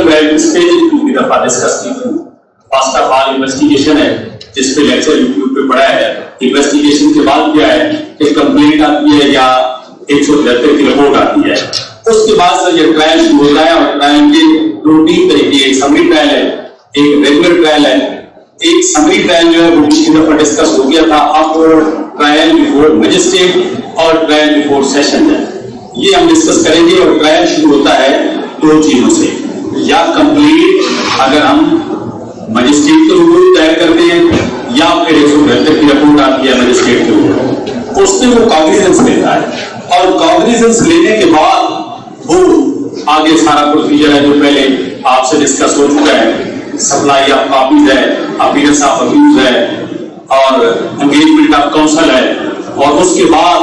12 इस पे की दफा डिस्कस की थी। फर्स्ट ऑफ ऑल इन्वेस्टिगेशन है, जिस पे लेक्चर यूट्यूब पे पढ़ा है। इन्वेस्टिगेशन के बाद क्या है कि कंप्लेंट आती है या 173 की रिपोर्ट आती है। उसके बाद से ये ट्रायल शुरू होता है और ट्रायल के दो तीन तरीके, एक समरी ट्रायल है, एक रेगुलर ट्रायल है। एक समरी ट्रायल जो है वो पिछली दफा डिस्कस हो गया था। अब ट्रायल बिफोर मजिस्ट्रेट और ट्रायल बिफोर सेशन है, ये हम डिस्कस करेंगे। और ट्रायल शुरू होता है दो चीजों से, या कंप्लीट अगर हम मजिस्ट्रेट के रूबरू दायर करते हैं या फिर 172 की रिपोर्ट आती है मजिस्ट्रेट के रूबरू, उससे वो कॉग्निजेंस लेता है। और कॉग्निजेंस लेने के बाद वो आगे सारा प्रोसीजर है जो पहले आपसे डिस्कस हो चुका है। सप्लाई ऑफ कॉपीज है, अपीयरेंस ऑफ अब्यूज है और एंगेजमेंट ऑफ काउंसिल है। और उसके बाद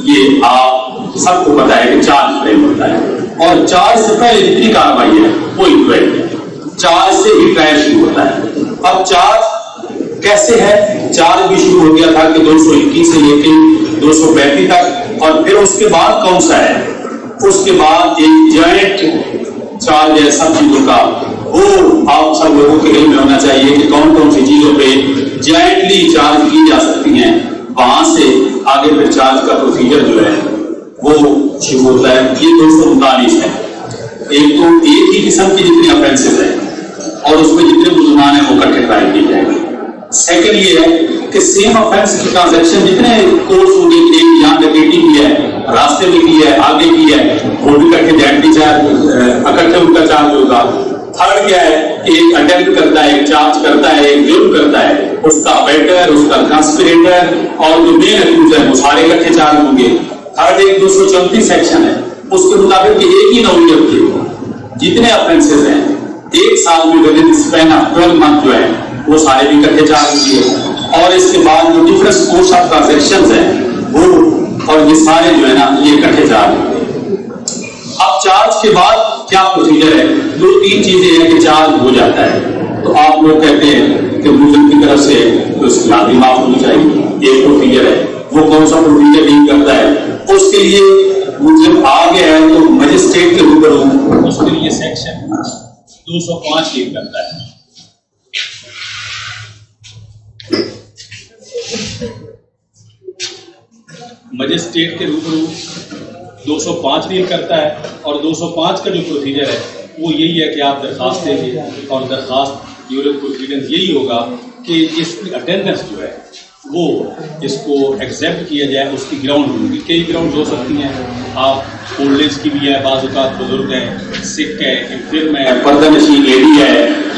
ये आप सबको पता है कि चार्ज फ्रेम होता है और चार्ज से पहले जितनी कार्रवाई है वो इंक्वायरी है। चार्ज से ही ट्रायल शुरू होता है। अब चार्ज कैसे है? चार्ज भी शुरू हो गया था कि 221 से लेकर 235 तक, और फिर उसके बाद कौन सा है? उसके बाद एक जॉइंट चार्ज है सब चीजों का। वो आप सब लोगों के इल्म में होना चाहिए कि कौन कौन सी चीजों पे जॉइंटली चार्ज की जा सकती हैं। वहां से आगे फिर चार्ज का प्रोसीजर जो है वो शुरू होता है। ये 239 है। एक तो एक ही किस्म की जितनी ऑफेंसेस है और उसमें जितने मुसलमान हैं वो इकट्ठे ट्रायल किए जाएंगे। सेकंड ये है कि सेम ऑफेंस की ट्रांजैक्शन जितने कोर्स होंगे, एक यहाँ डकैती की है, रास्ते में की है, आगे की है, वो भी इकट्ठे जॉइंटली चार्ज, इकट्ठे उनका चार्ज होगा। थर्ड क्या है कि एक अटेम्प्ट करता है, एक चार्ज करता है, एक जुर्म करता है, उसका अबेटर, उसका कंस्पिरेटर और जो मेन अक्यूज है वो सारे इकट्ठे चार्ज होंगे। थर्ड एक 234 सेक्शन है, उसके मुताबिक एक ही नौकरी के जितने ऑफेंसेस हैं एक साल में with in span of 12 month जो है वो सारे भी इकट्ठे चार्ज होंगे। और इसके बाद जो डिफरेंट कोर्स ऑफ ट्रांजैक्शंस हैं वो और ये सारे जो है ना ये इकट्ठे चार्ज होंगे। अब चार्ज के बाद क्या प्रोसीजर है? दो तीन चीजें हैं कि चार्ज हो जाता है तो आप लोग कहते हैं कि मुल्ज़िम की तरफ से तो उसकी लाज़िम माफ होनी चाहिए। एक प्रोसीजर है, वो कौन सा प्रोसीजर डील करता है? उसके लिए मुल्ज़िम आ गया है तो मजिस्ट्रेट के रूबरू उसके लिए सेक्शन 205 डील करता है। मजिस्ट्रेट के रूबरू 205 डील करता है और 205 का जो प्रोसीजर है वो यही है कि आप दरखास्त देंगे और दरखास्त ड्यूरिंग प्रोसीडिंग्स यही होगा कि इसकी अटेंडेंस जो है वो इसको एक्सेप्ट किया जाए। उसकी ग्राउंड होगी, कई ग्राउंड हो सकती हैं। आप ओल्ड एज की भी है, बाज़-औक़ात बुजुर्ग है, सिक है, इन्फर्म है, पर्दानशीन लेडी है,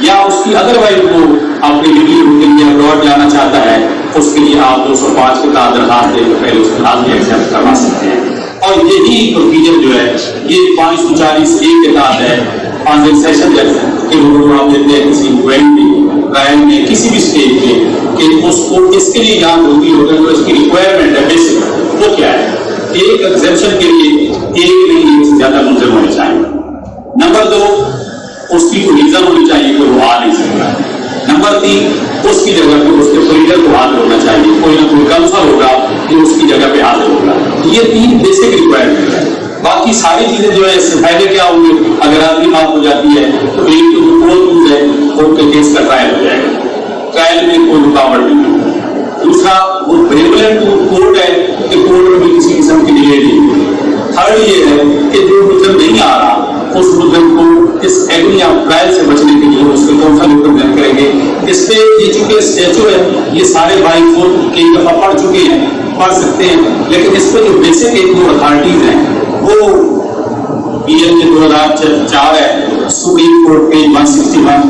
या उसकी अदरवाइज वो अपनी डिग्री के लिए अब्रॉड जाना चाहता है, उसके लिए आप 205 के तहत दरखास्त देकर पहले उसके हाथ में एक्सेप्ट करवा सकते हैं। और यही प्रोसीजर जो है ये 540A के तहत है। ऑन सेशन जज के रूबरू आप देते हैं किसी ट्रायल में किसी भी स्टेज में कि उसको इसके लिए जान होगी होगा जो इसकी रिक्वायरमेंट है बेसिक वो क्या है। एक एग्जेम्पशन के लिए एक नहीं एक से ज्यादा मुल्ज़िम होने चाहिए। नंबर 2 उसकी कोई रीजन होनी चाहिए कि वो आ नहीं सकता। नंबर 3 उसकी जगह पे उसके प्रोसीजर को हाजिर होना चाहिए, कोई ना कोई कंसर्न होगा कि उसकी जगह पे हाजिर होगा। ये 3 बेसिक रिक्वायरमेंट है। बाकी सारी चीजें जो है इससे फायदे क्या होंगे? अगर आदमी माफ हो जाती है तो एक तो कोर्ट है, कोर्ट के केस का ट्रायल हो जाएगा, ट्रायल में कोई रुकावट नहीं है। दूसरा वो प्रेवलेंट कोर्ट है कि कोर्ट में भी किसी किस्म की डिले नहीं है। थर्ड ये है कि जो मुल्ज़िम नहीं आ रहा उस मुल्ज़िम को इस एग्नी ऑफ ट्रायल से बचने के लिए उसके कौन सा रिप्रेजेंट करेंगे। इस पे ये चूंकि स्टैचू है ये सारे भाई कोर्ट कई दफा पढ़ चुके हैं, पढ़ सकते हैं, लेकिन इस पे जो बेसिक एक दो अथॉरिटीज हैं वो PL के 2004 है, सुप्रीम कोर्ट पेज 161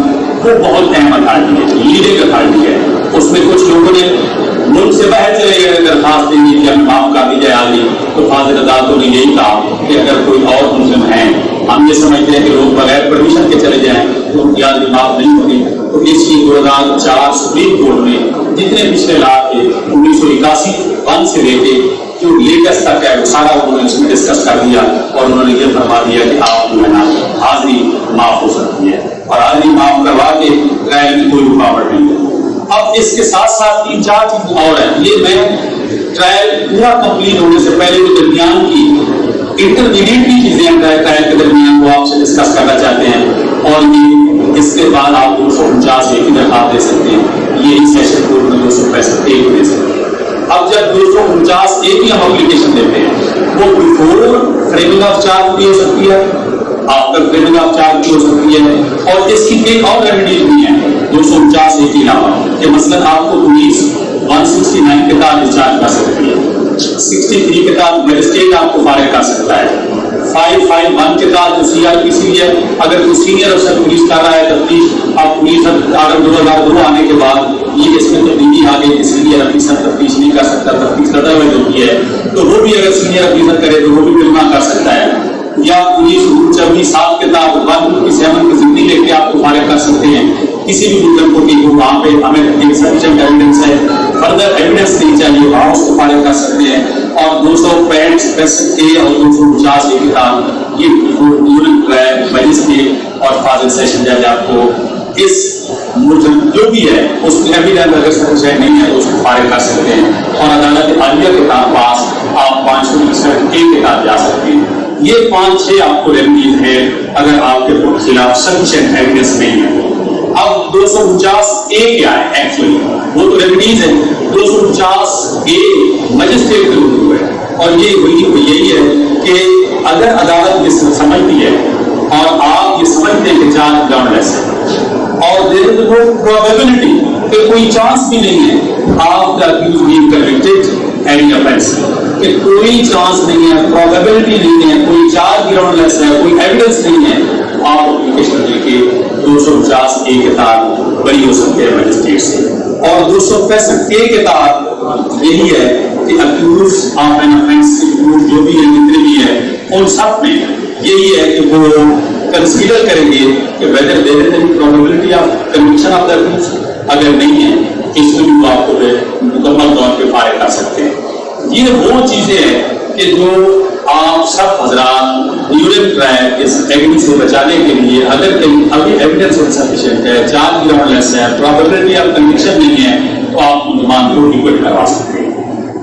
वो बहुत अहम अथॉरिटी है, लीडिंग अथॉरिटी है। उसमें कुछ लोगों ने मुल्क से बाहर चले गए दरखास्त देंगे कि हमें माफ कर दी जाए आदमी, तो फाजिल अदालतों ने यही कहा कि अगर कोई और मुल्ज़िम है, हम ये समझते हैं कि लोग बगैर परमिशन के चले जाएं तो उनकी आदमी माफ नहीं होगी। तो इसलिए 2004 सुप्रीम कोर्ट में जितने पिछले लाभ थे 1981 से लेके जो लेटेस्ट तक है सारा उन्होंने इसमें डिस्कस कर दिया और उन्होंने ये फरमा दिया कि आप जो है ना हाजिरी माफ हो सकती है और हाजिरी माफ करवा के ट्रायल की कोई रुकावट नहीं है। अब इसके साथ साथ 3-4 चीजें और है। ये मैं ट्रायल पूरा कंप्लीट होने से पहले जो दरमियान की इंटरमीडिएट की चीजें ट्रायल के दरमियान वो आपसे डिस्कस करना चाहते हैं और ये इसके बाद आप 249 एक ही दरखास्त दे सकते हैं, ये सेशन कोड में 265 एक दे सकते हैं। अब जब 249 एक ही हम एप्लीकेशन देते हैं वो बिफोर फ्रेमिंग ऑफ चार्ज भी हो सकती है, आफ्टर फ्रेमिंग ऑफ चार्ज भी हो सकती है, और इसकी एक और रेमेडी भी है 249 एक के अलावा कि मसलन आपको पुलिस 169 के तहत डिस्चार्ज कर सकती है, 63 के तहत मजिस्ट्रेट आपको फारिग कर सकता है, 551 के तहत जो CRPC है, अगर कोई सीनियर अफसर पुलिस कर रहा है तफ्तीश, अब पुलिस अगर 2002 आने के बाद ये इसमें तब्दीली आ गई कि सीनियर अफसर तफ्तीश नहीं कर सकता, तफ्तीश अदरवाइज होती है, तो वो भी अगर सीनियर अफसर करे तो वो भी जुर्माना कर सकता है, या पुलिस 24 साल के तहत 157 की जिंदगी लेके आपको फारिग कर सकते हैं किसी भी मुद्दे को कि वो वहाँ पे हमें सफिशिएंट एविडेंस है, फर्दर एविडेंस नहीं चाहिए, वहाँ उसको फारिग कर सकते हैं। और 265 ए और 250 ए के तहत ये यूनिट ट्रायल मजिस्ट्रेट और फाजिल सेशन जज आपको इस मुजब जो भी है उसमें एविडेंस अगर सफिशिएंट नहीं है तो उसको फारिग कर सकते हैं, और अदालत आलिया के पास आप 561 ए के तहत जा सकते हैं। ये 5-6 आपको रेमेडीज है अगर आपके खिलाफ सफिशिएंट एविडेंस नहीं है। अब 249 ए क्या है एक्चुअली, वो तो रेमेडीज है, 249 ए मजिस्ट्रेट के रूप है, और ये यही है कि अगर अदालत ये समझती है और आप ये समझते हैं कि चार्ज ग्राउंडलेस है और देयर इज नो प्रोबेबिलिटी कि कोई चांस भी नहीं है of the accused being convicted any offence, कि कोई चांस नहीं है, प्रोबेबिलिटी नहीं है, कोई चार्ज ग्राउंडलेस है, कोई एविडेंस नहीं है, आप एप्लीकेशन लेके 250 ए के तहत बरी हो सकते हैं मजिस्ट्रेट से। और 265 ए के तहत यही है कि अक्यूज ऑफ एन ऑफेंस जो भी है जितने भी है उन सब में यही है कि वो कंसीडर करेंगे कि whether there is any probability of conviction of the accused, अगर नहीं है इसमें भी वो आपको मुकम्मल तौर पे फारिग कर सकते हैं। ये वो चीजें हैं कि जो आप सब हजरात यूनिट ट्रायल इस एग्री से बचाने के लिए अगर अभी एविडेंस इनसफिशिएंट है, चार्ज ग्राउंडलेस है, प्रोबेबिलिटी ऑफ कन्विक्शन नहीं है, तो आप मुलजमान को डिक्लेयर करवा सकते हैं।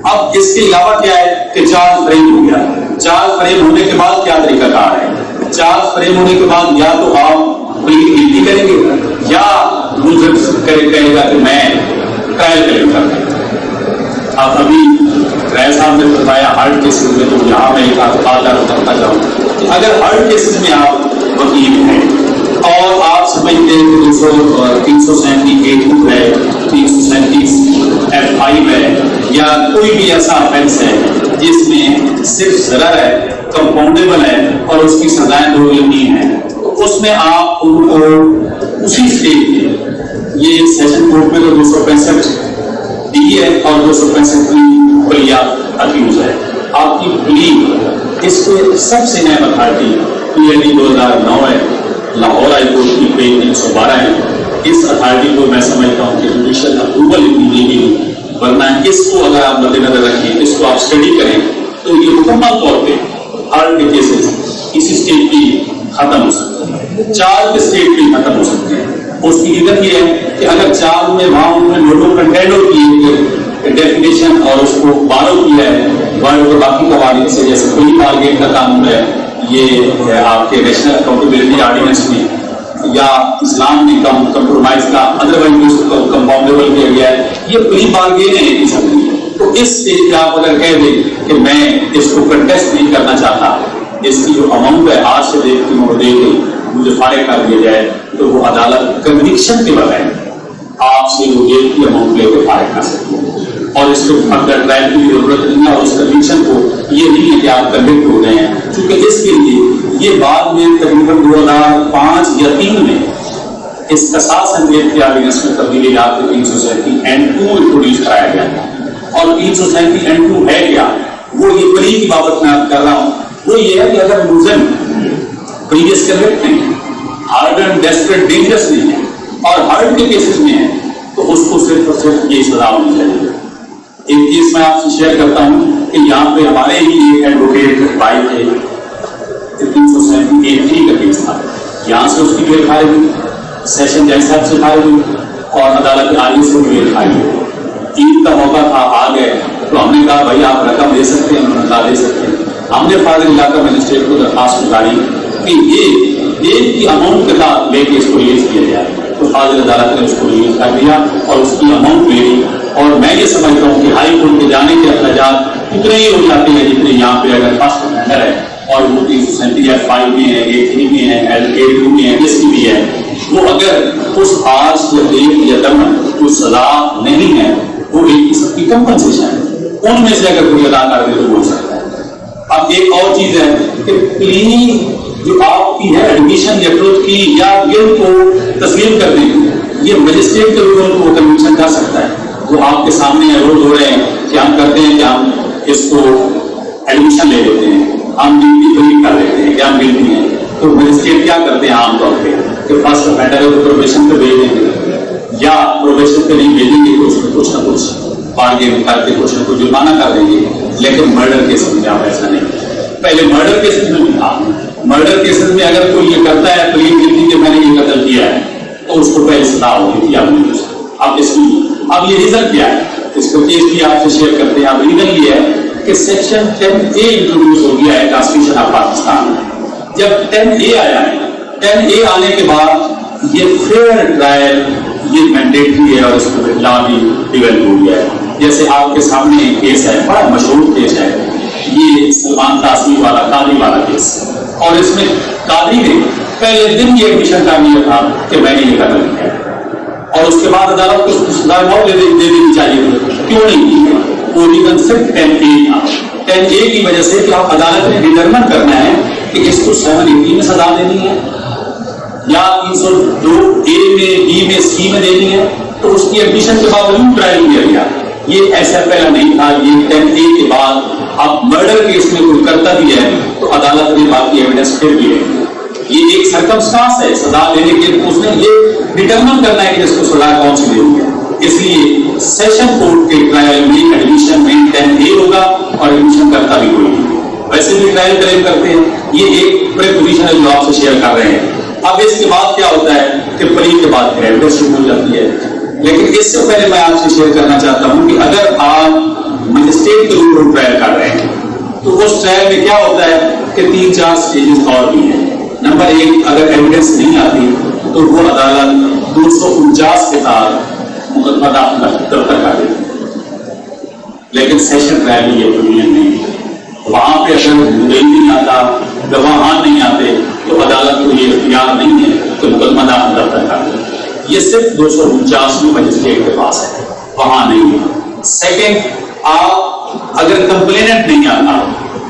अब इसके अलावा क्या है कि चार्ज फ्रेम हो गया, चार्ज फ्रेम होने के बाद क्या तरीकाकार है, चार्ज फ्रेम होने के बाद या तो आप प्लीड गिल्टी करेंगे या मुलजिम कहेगा कि मैं ट्रायल क्लेम करता हूं। आप अभी राय साहब ने बताया हार्ड केसेस में, तो यहाँ मैं एक बात करना चाहूँ, अगर हार्ड केसेस में आप वकील हैं और आप समझते हैं कि 337 है, 337 F5 है, या कोई भी ऐसा ऑफेंस है जिसमें सिर्फ ज़रर है, कंपाउंडेबल है और उसकी सजाएं 2 या 3 है, तो उसमें आप उनको उसी स्टेज में ये सेशन कोर्ट में तो 265 डी है और 265 बलिया अक्यूज है, आपकी प्ली इस पे सबसे नया अथॉरिटी क्लियरली 2009 है, लाहौर हाई कोर्ट की पेज 312 है। इस अथॉरिटी को मैं समझता हूँ कि जुडिशियल अप्रूवल इतनी देगी, वरना इसको अगर आप मद्देनजर रखें, इसको आप स्टडी करें, तो ये मुकम्मल तौर पे हार्ड के केसेस इसी स्टेज पे खत्म हो सकते हैं, चार्ज के स्टेज पे खत्म हो सकते हैं। उसकी इधर ये है कि अगर चार्ज में वहाँ उन्होंने नोटो कंटेंडो की डेफिनेशन और उसको बारो किया है वर्ल्ड और बाकी कवानीन से, जैसे प्री बार्गेन का कानून है, ये आपके नेशनल अकाउंटेबिलिटी ऑर्डिनेंस में या इस्लाम में कंप्रोमाइज का अदरवाइज उसको कंपाउंडेबल किया गया है, ये प्री बार्गेन है एक किस्म की। तो इस स्टेज पे आप अगर कह दें कि मैं इसको कंटेस्ट नहीं करना चाहता, इसकी जो अमाउंट है आज से देख के मुझे फारिग कर दिया जाए, तो वो अदालत कन्विक्शन के बगैर आपसे वो जेल की अमाउंट लेकर फारिग कर सकती है, और इसको फर्दर ट्रायल की जरूरत नहीं है। और उस कन्विक्शन को ये नहीं है कि आप कन्विक्ट हो गए हैं, क्योंकि इसके लिए ये बाद में तकरीबन 2005 या 3 में इस कसास संदेश के ऑर्डिनेंस में तब्दीली लाकर 337N2 इंट्रोड्यूस कराया गया। और 337N2 है क्या, वो ये प्री की बाबत मैं कर रहा हूँ, वो ये है कि अगर मुलजिम प्रीवियस कन्विक्ट नहीं है, हार्ड एंड डेस्परेट डेंजरस नहीं है और हार्ड के केसेस में है, तो उसको सिर्फ और सिर्फ ये सजा होनी चाहिए। एक केस मैं आपसे शेयर करता हूँ कि यहाँ पे हमारे ही एक एडवोकेट भाई थे, 337A3 का केस था, यहाँ से उसकी बेल खारिज हुई, सेशन जज साहब से खारिज हुई और अदालत आगे से भी बेल खारिज हुई। ईद का मौका था, आ गए, तो हमने कहा भाई आप रकम दे सकते हैं, उन्होंने कहा दे सकते हैं। ہم نے فاضل علاقہ مجسٹریٹ کو درخواست ڈالی کہ یہ ایک کی اماؤنٹ کے ساتھ لے کے اس کو ریلیز کیا جائے، تو فاضل عدالت نے اس کو ریلیز کر دیا اور اس کی اماؤنٹ لے لی. اور میں یہ سمجھتا ہوں کہ ہائی کورٹ کے جانے کے اخراجات اتنے ہی ہو جاتے ہیں جتنے یہاں پہ اگر فرسٹ افینڈر ہے اور وہ 337(5) میں ہے، 83 میں ہے، 82 میں ہے، جس کی بھی ہے، وہ اگر اس آج یا دیکھ یا دم جو سزا نہیں ہے وہ ایک قسم کی کمپنسیشن ہے، ان میں سے اگر کوئی ادا کر دے تو ہو سکتا ہے. اب ایک اور چیز ہے کہ پلی جو آپ کی ہے ایڈمیشن یا ٹروتھ کی یا گلٹ کو تسلیم کرنے کی، یہ مجسٹریٹ کے روپ کو کنویکشن کر سکتا ہے. وہ آپ کے سامنے روز ہو رہے ہیں کہ ہم کرتے ہیں کہ ہم اس کو ایڈمیشن لے لیتے ہیں، ہم ڈیوٹی کر لیتے ہیں کہ ہم گلٹی ہیں. تو مجسٹریٹ کیا کرتے ہیں عام طور پہ کہ فرسٹ افینڈر کو پروبیشن پہ بھیج دیں گے یا پروبیشن پہ نہیں بھیجیں گے تو اس میں کچھ نہ کچھ بارگین کر کے کچھ نہ کچھ جرمانہ کر دیں گے. لیکن مرڈر کیسز میں آپ ایسا نہیں. پہلے مرڈر کیسز میں بھی تھا. مرڈر کیسز میں اگر کوئی یہ کرتا ہے پلین گلٹی کہ میں نے یہ قتل کیا ہے تو اس کو پہلے سزا ہوتی تھی. اب اس کی اب یہ ریزن کیا ہے، اس کو کیس بھی آپ سے شیئر کرتے ہیں. اب ریزن یہ ہے کہ سیکشن 10A انٹروڈیوس ہو گیا ہے کانسٹیٹیوشن آف پاکستان میں. جب 10A آیا ہے، 10A آنے کے بعد یہ فیئر ٹرائل یہ مینڈیٹری ہے اور اس کو لا بھی ڈیولپ ہو گیا ہے. جیسے آپ کے سامنے ایک کیس ہے، بڑا مشہور کیس ہے، یہ سلمان تاثیر والا قاضی والا کیس، اور اس میں قاضی نے پہلے دن یہ ایڈمیشن کر لیا تھا کہ میں نے یہ قتل کیا، اور اس کے بعد عدالت کو سزا موت دے دینی چاہیے تھی. کیوں نہیں کی؟ وہ ریزن صرف 10A تھا. 10A کی وجہ سے کہ آپ عدالت نے ڈیٹرمن کرنا ہے کہ اس کو 780 میں سزا دینی ہے یا 302A میں، B میں، C میں دینی ہے. تو اس کی ایڈمیشن کے باوجود ٹرائل کیا گیا. یہ ایسا پہلا نہیں تھا. یہ 10A کے بعد اب مرڈر کیس میں کوئی کرتا بھی ہے تو عدالت نے باقی ایویڈنس پھر بھی ہے. یہ ایک سرکمسٹانس ہے سزا دینے کے، اس نے یہ ڈیٹرمن کرنا ہے کہ اس کو سزا کون سی دینی ہے. اس لیے سیشن کورٹ کے ٹرائل میں ایڈمیشن میں 10A ہوگا اور ایڈمیشن کرتا بھی کوئی نہیں. ویسے بھی ٹرائل کلیم کرتے ہیں. یہ ایک پری پوزیشن ہے جو آپ سے شیئر کر رہے ہیں. اب اس کے بعد کیا ہوتا ہے کہ پلی کے بعد ایویڈنس شروع ہو جاتی ہے. لیکن اس سے پہلے میں آپ سے شیئر کرنا چاہتا ہوں کہ اگر آپ مجسٹریٹ کے روپ میں ٹرائل کر رہے ہیں تو اس ٹرائل میں کیا ہوتا ہے کہ 3-4 سٹیجز اور بھی ہیں. نمبر 1، اگر ایویڈنس نہیں آتی تو وہ عدالت 249 کے تحت مقدمہ دفتر کر دیتی. لیکن سیشن ٹرائل میں یہ پروویژن نہیں ہے. وہاں پہ اگر مدعی نہیں آتا، گواہان نہیں آتے تو عدالت کو یہ اختیار نہیں ہے کہ مقدمہ دفتر کر دے. یہ صرف 249 مجسٹریٹ کے پاس ہے، وہاں نہیں ہے. سیکنڈ، آپ اگر کمپلیننٹ نہیں آتا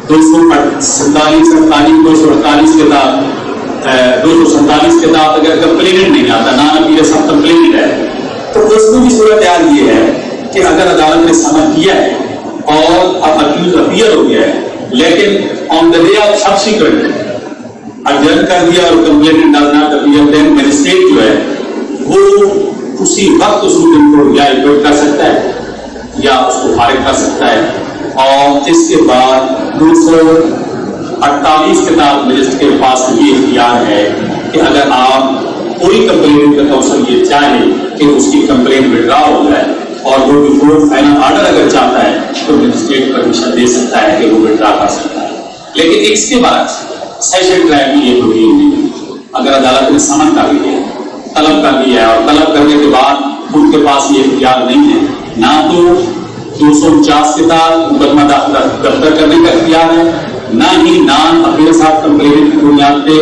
247 کے تحت 247 کے تحت اگر کمپلیننٹ نہیں آتا، نان اپیئرنس آف کمپلیننٹ ہے، تو اس میں بھی صورتحال یہ ہے کہ اگر عدالت نے سمجھ کیا ہے اور اب اکیوز اپیئر ہو گیا ہے لیکن on the day of subsequent adjourn کر دیا اور complainant does not appear, then magistrate جو ہے وہ اسی وقت اس کو یا ایکوٹ کر سکتا ہے یا اس کو فارغ کر سکتا ہے. اور اس کے بعد 248 کے تحت مجسٹریٹ کے پاس یہ اختیار ہے کہ اگر آپ کوئی کمپلینٹ کا کونسل یہ چاہے کہ اس کی کمپلین وڈرا ہو جائے اور وہ بفور فائنل آرڈر اگر چاہتا ہے تو مجسٹریٹ پرمیشن دے سکتا ہے کہ وہ وڈرا کر سکتا ہے. لیکن اس کے بعد سیشن ٹرائل میں یہ پروویژن نہیں ہے. اگر عدالت نے سمن کر لیا ہے، طلب کر لیا ہے، اور طلب کرنے کے بعد ان کے پاس یہ اختیار نہیں ہے، نہ تو 249 کے تحت مقدمہ دفتر کرنے کا اختیار ہے، نہ ہی نان اپیئرنس آف کمپلینٹ کی بنیاد پہ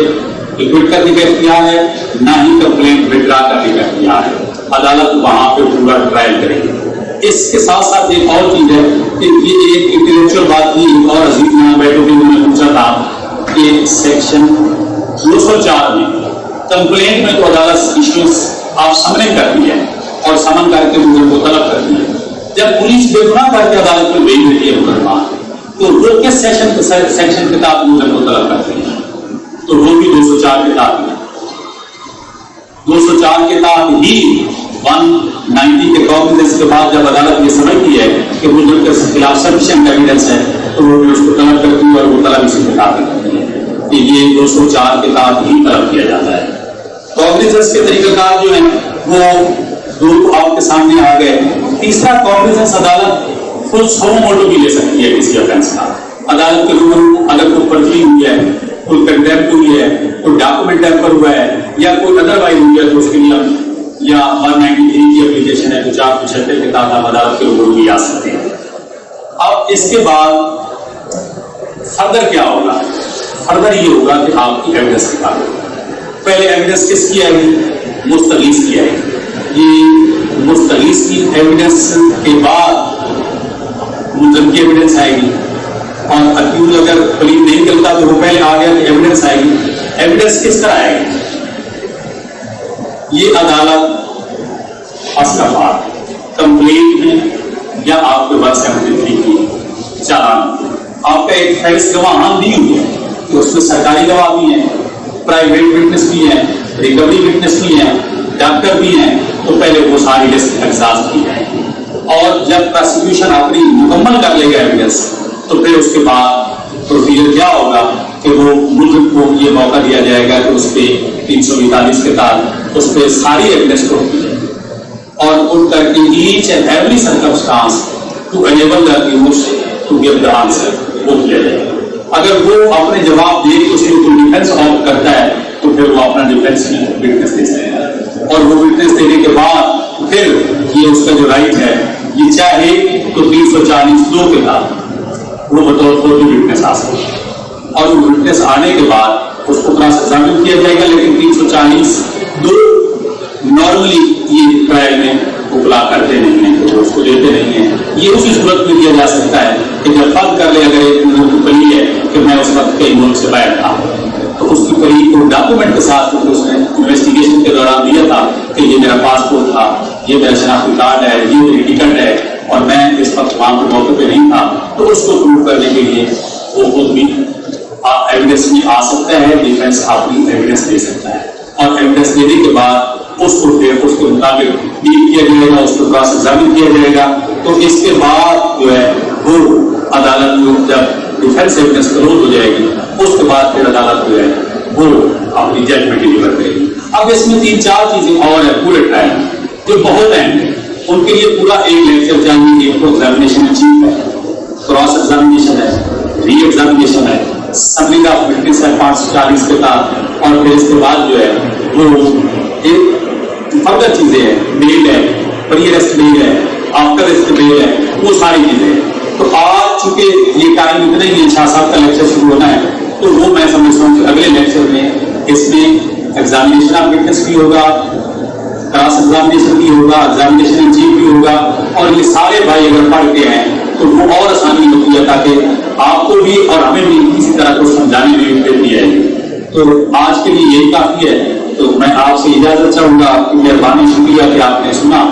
ایکوٹ کرنے کا اختیار ہے، نہ ہی کمپلینٹ وڈرا کرنے کا اختیار ہے. عدالت وہاں پہ پورا ٹرائل کرے گی. اس کے ساتھ ساتھ ایک اور چیز ہے کہ یہ ایک انٹلیکچوئل بات تھی اور عزیز یہاں بیٹھے ہوئے میں نے پوچھا تھا کہ سیکشن 204 میں کمپلینٹ میں تو عدالت ایشوز آپ سمن کرتی ہے اور سمن کر کے مجھے کو طلب کرتی ہے. جب پولیس بے گناہ کر کے عدالت میں بھیج دیتی ہے مقدمہ تو وہ کس سیکشن کے تحت مجھے کو طلب کرتی ہے؟ تو وہ بھی 204 کے تحت 204 کے تحت ہی 190 کے کاگنیزنس کے بعد جب عدالت یہ سمجھتی ہے کہ مجرم کے خلاف سفیشینٹ ایویڈنس ہے تو وہ بھی اس کو طلب کرتی ہے اور وہ طلب اسی کے تحت کرتی ہے کہ یہ 204 کے تحت ہی طلب کیا جاتا ہے. کاگنیزنس کے طریقہ کار جو ہیں وہ دو آپ کے سامنے آ گئے. تیسرا، کاگنیزنس عدالت خود سو موٹو بھی لے سکتی ہے کسی آفینس کا. عدالت کے روبرو اگر کوئی پرچی ہوئی ہے، کوئی کنٹیمپٹ ہوئی ہے، کوئی ڈاکومنٹ ٹیمپر ہوا ہے یا کوئی ادر وائز ہوئی ہے تو اس کے لیے یا 193 کی اپلیکیشن ہے تو 475 کے تحت آپ عدالت کے روبرو بھی آ سکتے ہیں۔ اب اس کے بعد فردر کیا ہوگا؟ فردر یہ ہوگا کہ آپ کی ایویڈنس نکالو۔ پہلے ایویڈنس کس کی آئے گی؟ مستغیث کی آئے گی۔ یہ مستغیث کی ایویڈنس کے بعد ملزم کی ایویڈنس آئے گی، اور اکیوز اگر پلیڈ نہیں کرتا تو وہ پہلے آ گیا کہ ایویڈنس آئے گی۔ ایویڈنس کس طرح آئے گی؟ یہ عدالت اصل بات کمپلینٹ میں یا آپ کے پاس 73 کی چالان آپ کا ایک فیکس گواہ ہم دی ہوئی ہے کہ اس میں سرکاری گواہ بھی ہیں، پرائیویٹ وٹنس بھی ہیں، ریکوری وٹنس بھی ہیں، ڈاکٹر بھی ہیں، تو پہلے وہ ساری لسٹ ایگزاسٹ کی جائے گی، اور جب پروسیکیوشن اپنی مکمل کر لے گا ایویڈنس تو پھر اس کے بعد پروسیجر کیا ہوگا کہ وہ ملزم کو یہ موقع دیا جائے گا کہ اس پہ 342 کے تحت اس پہ ساری ایویڈنس کو اور ان کر کے each and every circumstance to enable the accused to give the answer وہ کیا جائے گا۔ اگر وہ اپنے جواب دے کے اس میں کوئی ڈیفینس آف کرتا ہے تو پھر وہ اپنا ڈیفینس کی وٹنس دے سکے گا، اور وہ وٹنس دینے کے بعد پھر یہ اس کا جو رائٹ ہے یہ چاہے تو 342 کے تحت وہ بطور کوئی وٹنس آ سکے، اور وہ وٹنس آنے کے بعد اس کو کراس ایگزامن کیا جائے گا، لیکن 342 نارملی یہ ٹرائل میں اپلا کرتے نہیں ہیں تو اس کو دیتے نہیں ہیں۔ یہ اسی صورت میں دیا جا سکتا ہے کہ جب فرض کر لے اگر ایک ملک کی پلی ہے کہ میں اس وقت کئی ملک سے باہر تھا تو اس کی پلی کو ڈاکومنٹ کے ساتھ اس نے انویسٹیگیشن کے دوران دیا تھا کہ یہ میرا پاسپورٹ تھا، یہ میرا شناختی کارڈ ہے، یہ میری ٹکٹ ہے، اور میں اس وقت وہاں کے موقع پہ نہیں تھا، تو اس کو پروو کرنے کے لیے وہ خود بھی ایویڈنس میں آ سکتا ہے، ڈیفینس اپنی ایویڈنس دے سکتا ہے، اور ایویڈنس دینے کے بعد اس کو پھر اس کے مطابق ڈیل کیا جائے گا، اس کو کراس ایگزامن کیا جائے گا، تو اس کے بعد جو ہے وہ عدالت میں جب ڈیفینس ایویڈنس کلوز ہو جائے گی اس کے بعد پھر عدالت جو ہے وہ اپنی ججمنٹ ڈلیور کرے گی۔ اب اس میں 3-4 چیزیں اور ہیں پورے ٹرائل جو بہت اہم ہیں، ان کے لیے پورا ایک لیکچر چاہیے۔ ایک تو ایگزامینیشن چیف ہے، کراس ایگزامینیشن ہے، ری ایگزامینیشن ہے، سمنگ آف وٹنس ہے 540 کے تحت، اور پھر اس کے بعد جو ہے وہ ایک فردر چیزیں ہیں، بیل ہے، پری ارسٹ بیل ہے، آفٹر ارسٹ بیل ہے، وہ ساری چیزیں ہیں۔ تو آج چونکہ یہ ٹائم اتنا ہی ہے، 6 سال کا لیکچر شروع ہونا ہے، تو وہ میں سمجھتا ہوں کہ اگلے لیکچر میں اس میں ایگزامینیشن آف وٹنس بھی ہوگا، کراس ایگزامینیشن بھی ہوگا، ایگزامینیشن ان چیف بھی ہوگا، اور یہ سارے بھائی اگر پڑھ کے ہیں تو وہ اور آسانی ہوتی ہے تاکہ آپ کو بھی اور ہمیں بھی کسی طرح کو سمجھانے میں بھی آئے گی۔ تو آج کے لیے یہی کافی ہے، تو میں آپ سے اجازت چاہوں گا، آپ کی مہربانی، شکریہ کہ آپ نے سنا۔